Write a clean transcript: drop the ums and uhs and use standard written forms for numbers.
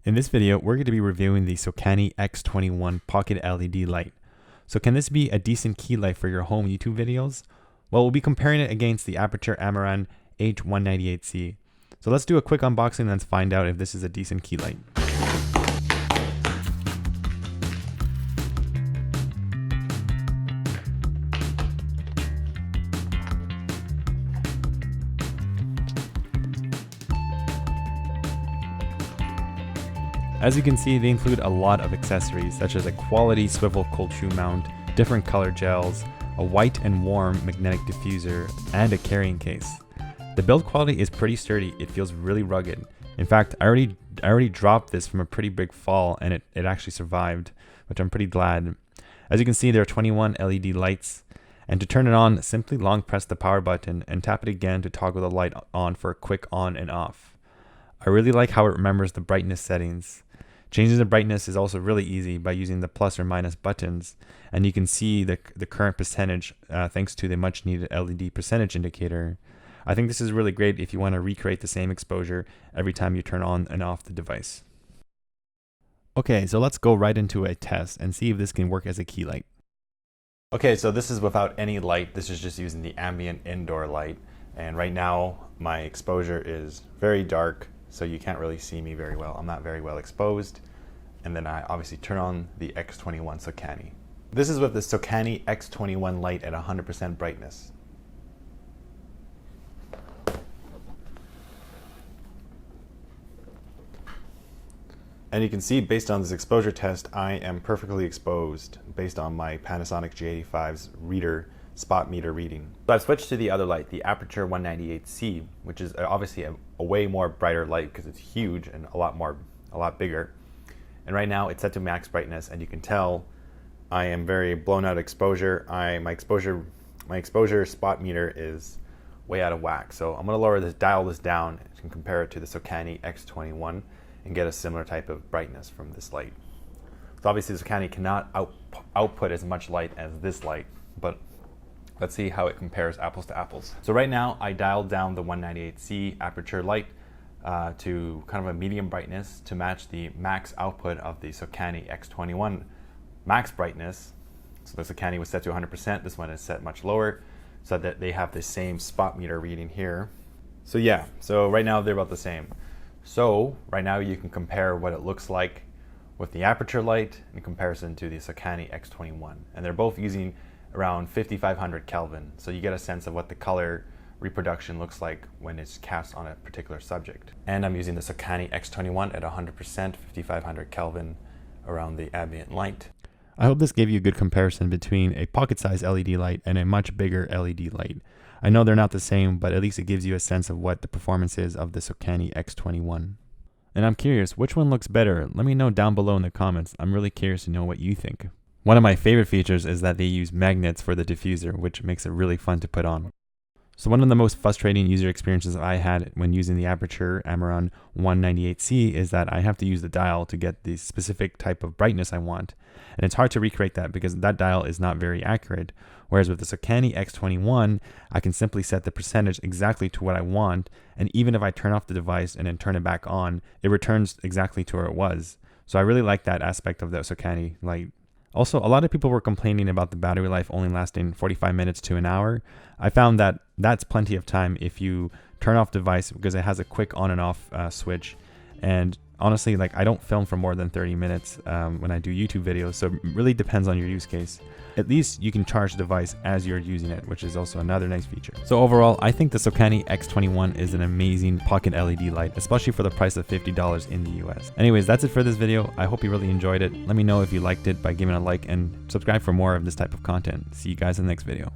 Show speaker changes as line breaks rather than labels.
In this video, we're going to be reviewing the SOKANI X21 Pocket LED light. So can this be a decent key light for your home YouTube videos? Well, we'll be comparing it against the Aputure Amaran H198C. So let's do a quick unboxing and let's find out if this is a decent key light. As you can see, they include a lot of accessories such as a quality swivel cold shoe mount, different color gels, a white and warm magnetic diffuser, and a carrying case. The build quality is pretty sturdy. It feels really rugged. In fact, I already dropped this from a pretty big fall and it actually survived, which I'm pretty glad. As you can see, there are 21 LED lights, and to turn it on, simply long press the power button and tap it again to toggle the light on for a quick on and off. I really like how it remembers the brightness settings. Changing the brightness is also really easy by using the plus or minus buttons, and you can see the current percentage thanks to the much needed LED percentage indicator. I think this is really great if you want to recreate the same exposure every time you turn on and off the device. Okay, so let's go right into a test and see if this can work as a key light. Okay, so this is without any light. This is just using the ambient indoor light, and right now my exposure is very dark, so you can't really see me very well. I'm not very well exposed. And then I obviously turn on the X21 SOKANI. This is with the SOKANI X21 light at 100% brightness. And you can see based on this exposure test, I am perfectly exposed based on my Panasonic G85's spot meter reading. So I've switched to the other light, the Aputure 198C, which is obviously a way more brighter light because it's huge and a lot bigger. And right now it's set to max brightness, and you can tell I am very blown out exposure. My exposure spot meter is way out of whack. So I'm going to dial this down and compare it to the SOKANI X21 and get a similar type of brightness from this light. So obviously the SOKANI cannot output as much light as this light, but let's see how it compares apples to apples. So right now I dialed down the 198C Aputure light to kind of a medium brightness to match the max output of the SOKANI X21 max brightness. So the SOKANI was set to 100%, this one is set much lower so that they have the same spot meter reading here. So yeah, so right now they're about the same. So right now you can compare what it looks like with the Aputure light in comparison to the SOKANI X21. And they're both using around 5500 Kelvin. So you get a sense of what the color reproduction looks like when it's cast on a particular subject. And I'm using the SOKANI X21 at 100%, 5500 Kelvin around the ambient light. I hope this gave you a good comparison between a pocket-sized LED light and a much bigger LED light. I know they're not the same, but at least it gives you a sense of what the performance is of the SOKANI X21. And I'm curious, which one looks better? Let me know down below in the comments. I'm really curious to know what you think. One of my favorite features is that they use magnets for the diffuser, which makes it really fun to put on. So one of the most frustrating user experiences I had when using the Aputure Amaran 198C is that I have to use the dial to get the specific type of brightness I want. And it's hard to recreate that because that dial is not very accurate. Whereas with the SOKANI X21, I can simply set the percentage exactly to what I want. And even if I turn off the device and then turn it back on, it returns exactly to where it was. So I really like that aspect of the SOKANI light. Also, a lot of people were complaining about the battery life only lasting 45 minutes to an hour. I found that that's plenty of time if you turn off the device because it has a quick on and off switch. And honestly, I don't film for more than 30 minutes when I do YouTube videos, so it really depends on your use case. At least you can charge the device as you're using it, which is also another nice feature. So overall, I think the SOKANI X21 is an amazing pocket LED light, especially for the price of $50 in the US. Anyways, that's it for this video. I hope you really enjoyed it. Let me know if you liked it by giving a like and subscribe for more of this type of content. See you guys in the next video.